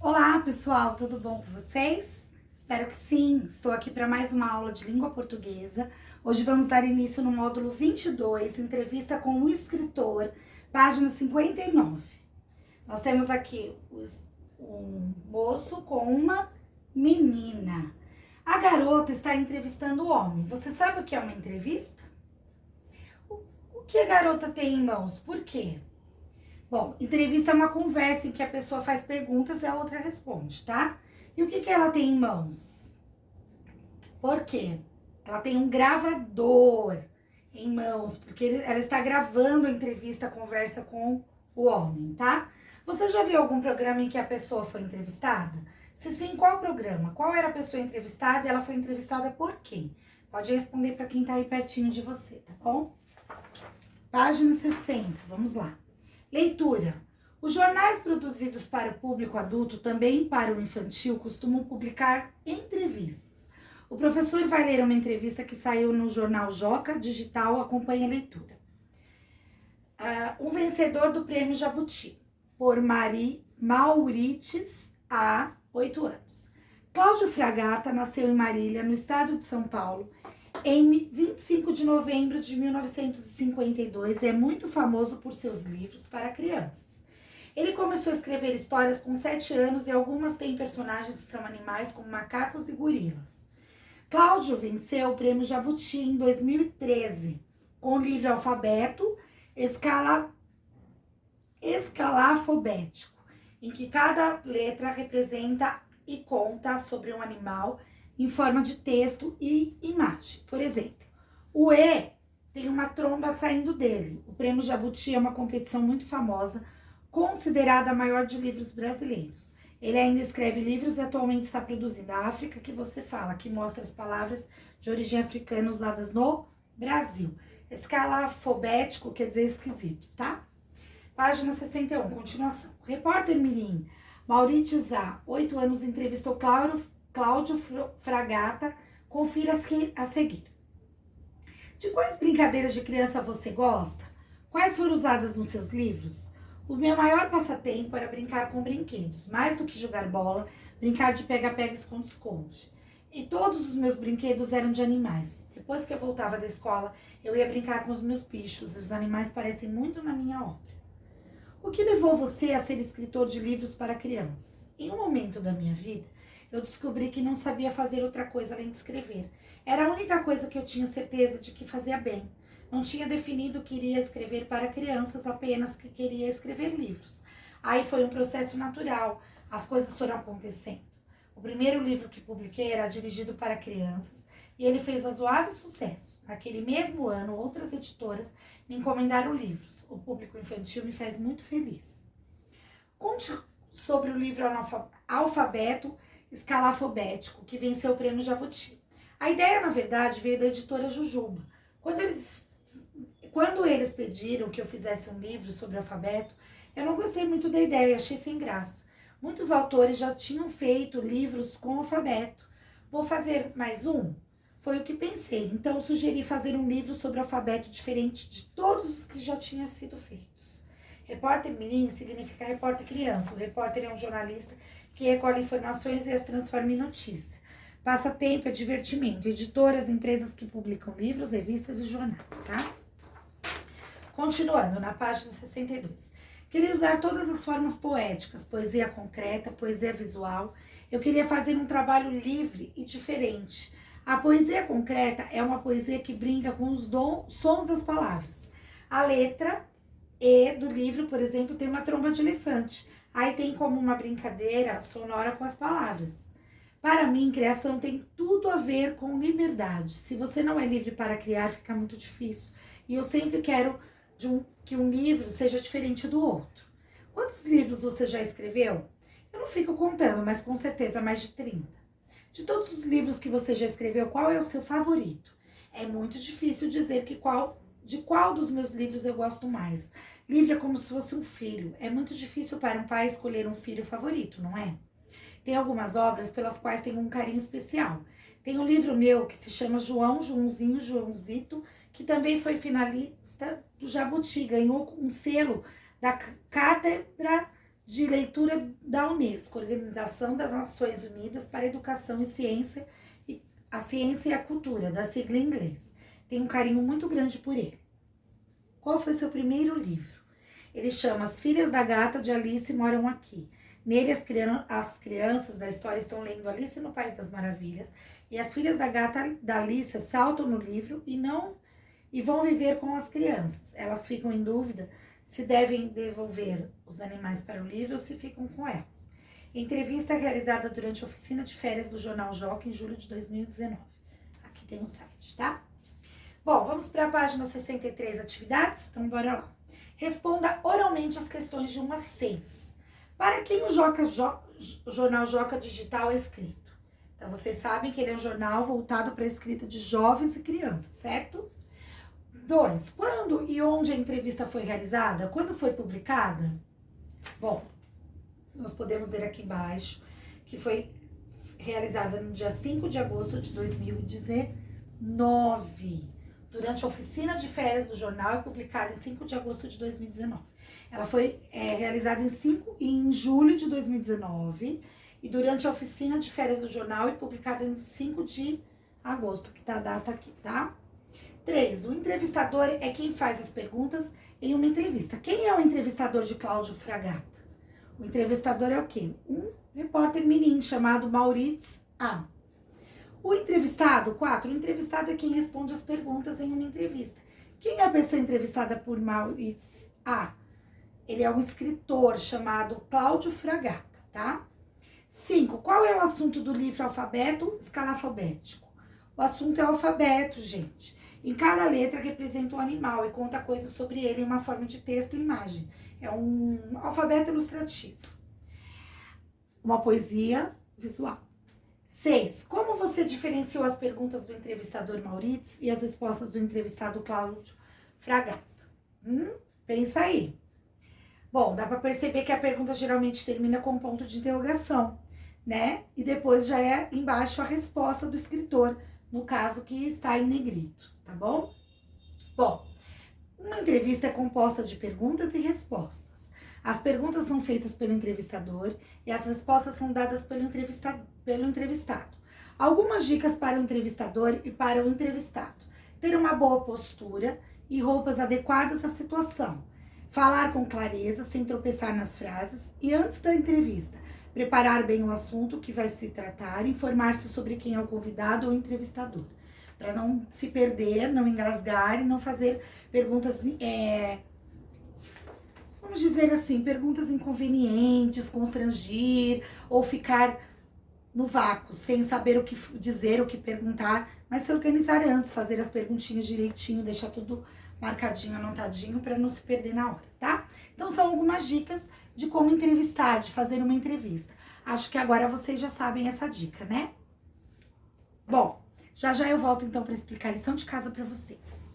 Olá, pessoal, tudo bom com vocês? Espero que sim. Estou aqui para mais uma aula de língua portuguesa. Hoje vamos dar início no módulo 22, entrevista com o escritor, página 59. Nós temos aqui um moço com uma menina. A garota está entrevistando o homem. Você sabe o que é uma entrevista? O que a garota tem em mãos? Por quê? Bom, entrevista é uma conversa em que a pessoa faz perguntas e a outra responde, tá? E o que ela tem em mãos? Por quê? Ela tem um gravador em mãos, porque ela está gravando a entrevista, a conversa com o homem, tá? Você já viu algum programa em que a pessoa foi entrevistada? Se sim, qual programa? Qual era a pessoa entrevistada e ela foi entrevistada por quem? Pode responder para quem tá aí pertinho de você, tá bom? Página 60, vamos lá. Leitura. Os jornais produzidos para o público adulto, também para o infantil, costumam publicar entrevistas. O professor vai ler uma entrevista que saiu no jornal Joca Digital, acompanhe a leitura. Um vencedor do prêmio Jabuti, por Maurites, há 8 anos. Cláudio Fragata nasceu em Marília, no estado de São Paulo, em 25 de novembro de 1952, é muito famoso por seus livros para crianças. Ele começou a escrever histórias com 7 anos e algumas têm personagens que são animais, como macacos e gorilas. Cláudio venceu o prêmio Jabuti em 2013, com o livro Alfabeto Escalafobético, em que cada letra representa e conta sobre um animal em forma de texto e imagem. Por exemplo, o E tem uma tromba saindo dele. O Prêmio Jabuti é uma competição muito famosa, considerada a maior de livros brasileiros. Ele ainda escreve livros e atualmente está produzindo a África que você fala, que mostra as palavras de origem africana usadas no Brasil. Escalafobético quer dizer esquisito, tá? Página 61, continuação. Repórter mirim Maurites A, 8 anos, entrevistou Cláudio Fragata, confira a seguir. De quais brincadeiras de criança você gosta? Quais foram usadas nos seus livros? O meu maior passatempo era brincar com brinquedos, mais do que jogar bola, brincar de pega-pega e esconde-esconde. E todos os meus brinquedos eram de animais. Depois que eu voltava da escola, eu ia brincar com os meus bichos, e os animais parecem muito na minha obra. O que levou você a ser escritor de livros para crianças? Em um momento da minha vida, eu descobri que não sabia fazer outra coisa além de escrever. Era a única coisa que eu tinha certeza de que fazia bem. Não tinha definido que iria escrever para crianças, apenas que queria escrever livros. Aí foi um processo natural, as coisas foram acontecendo. O primeiro livro que publiquei era dirigido para crianças e ele fez razoável sucesso. Naquele mesmo ano, outras editoras me encomendaram livros. O público infantil me faz muito feliz. Conte sobre o livro Alfabeto Escalafobético, que venceu o prêmio Jabuti. A ideia, na verdade, veio da editora Jujuba. Quando eles pediram que eu fizesse um livro sobre alfabeto, eu não gostei muito da ideia, achei sem graça. Muitos autores já tinham feito livros com alfabeto. Vou fazer mais um? Foi o que pensei. Então, sugeri fazer um livro sobre alfabeto diferente de todos os que já tinham sido feitos. Repórter mirim significa repórter criança. O repórter é um jornalista que recolhe informações e as transforma em notícia. Passatempo é divertimento. Editoras, empresas que publicam livros, revistas e jornais, tá? Continuando, na página 62. Queria usar todas as formas poéticas, poesia concreta, poesia visual. Eu queria fazer um trabalho livre e diferente. A poesia concreta é uma poesia que brinca com os sons das palavras. A letra E do livro, por exemplo, tem uma tromba de elefante. Aí tem como uma brincadeira sonora com as palavras. Para mim, criação tem tudo a ver com liberdade. Se você não é livre para criar, fica muito difícil. E eu sempre quero que um livro seja diferente do outro. Quantos livros você já escreveu? Eu não fico contando, mas com certeza mais de 30. De todos os livros que você já escreveu, qual é o seu favorito? É muito difícil dizer de qual dos meus livros eu gosto mais. Livro é como se fosse um filho. É muito difícil para um pai escolher um filho favorito, não é? Tem algumas obras pelas quais tenho um carinho especial. Tem um livro meu que se chama Joãozinho, Joãozito, que também foi finalista do Jabuti, ganhou um selo da Cátedra de leitura da Unesco, Organização das Nações Unidas para a Educação e Ciência, a Ciência e a Cultura, da sigla em inglês. Tenho um carinho muito grande por ele. Qual foi seu primeiro livro? Ele chama As Filhas da Gata de Alice Moram Aqui. Nele, as crianças da história estão lendo Alice no País das Maravilhas e as filhas da gata da Alice saltam no livro e vão viver com as crianças. Elas ficam em dúvida se devem devolver os animais para o livro ou se ficam com elas. Entrevista realizada durante a oficina de férias do Jornal Joca em julho de 2019. Aqui tem o site, tá? Bom, vamos para a página 63, atividades? Então, bora lá. Responda oralmente as questões de 1 a 6. Para quem o Jornal Joca Digital é escrito? Então, vocês sabem que ele é um jornal voltado para a escrita de jovens e crianças, certo? 2. Quando e onde a entrevista foi realizada? Quando foi publicada? Bom, nós podemos ver aqui embaixo que foi realizada no dia 5 de agosto de 2019. Durante a oficina de férias do jornal e publicada em 5 de agosto de 2019. Ela foi realizada em julho de 2019 e durante a oficina de férias do jornal e publicada em 5 de agosto, que tá a data aqui, tá? 3. O entrevistador é quem faz as perguntas em uma entrevista. Quem é o entrevistador de Cláudio Fragata? O entrevistador é o quê? Um repórter mirim chamado Maurício A. O entrevistado, 4. O entrevistado é quem responde as perguntas em uma entrevista. Quem é a pessoa entrevistada por Maurício A? Ele é um escritor chamado Cláudio Fragata, tá? 5. Qual é o assunto do livro Alfabeto Escalafobético? O assunto é o alfabeto, gente. Em cada letra representa um animal e conta coisas sobre ele em uma forma de texto e imagem. É um alfabeto ilustrativo. Uma poesia visual. 6. Como você diferenciou as perguntas do entrevistador Maurício e as respostas do entrevistado Cláudio Fragata? Pensa aí. Bom, dá para perceber que a pergunta geralmente termina com um ponto de interrogação, né? E depois já é embaixo a resposta do escritor, no caso que está em negrito, tá bom? Bom, uma entrevista é composta de perguntas e respostas. As perguntas são feitas pelo entrevistador e as respostas são dadas pelo entrevistado. Algumas dicas para o entrevistador e para o entrevistado. Ter uma boa postura e roupas adequadas à situação. Falar com clareza, sem tropeçar nas frases. E antes da entrevista, preparar bem o assunto que vai se tratar, informar-se sobre quem é o convidado ou entrevistador. Para não se perder, não engasgar e não fazer perguntas, vamos dizer assim, perguntas inconvenientes, constrangir ou ficar no vácuo, sem saber o que dizer, o que perguntar, mas se organizar antes, fazer as perguntinhas direitinho, deixar tudo marcadinho, anotadinho, para não se perder na hora, tá? Então, são algumas dicas de como entrevistar, de fazer uma entrevista. Acho que agora vocês já sabem essa dica, né? Bom, já eu volto então para explicar a lição de casa para vocês.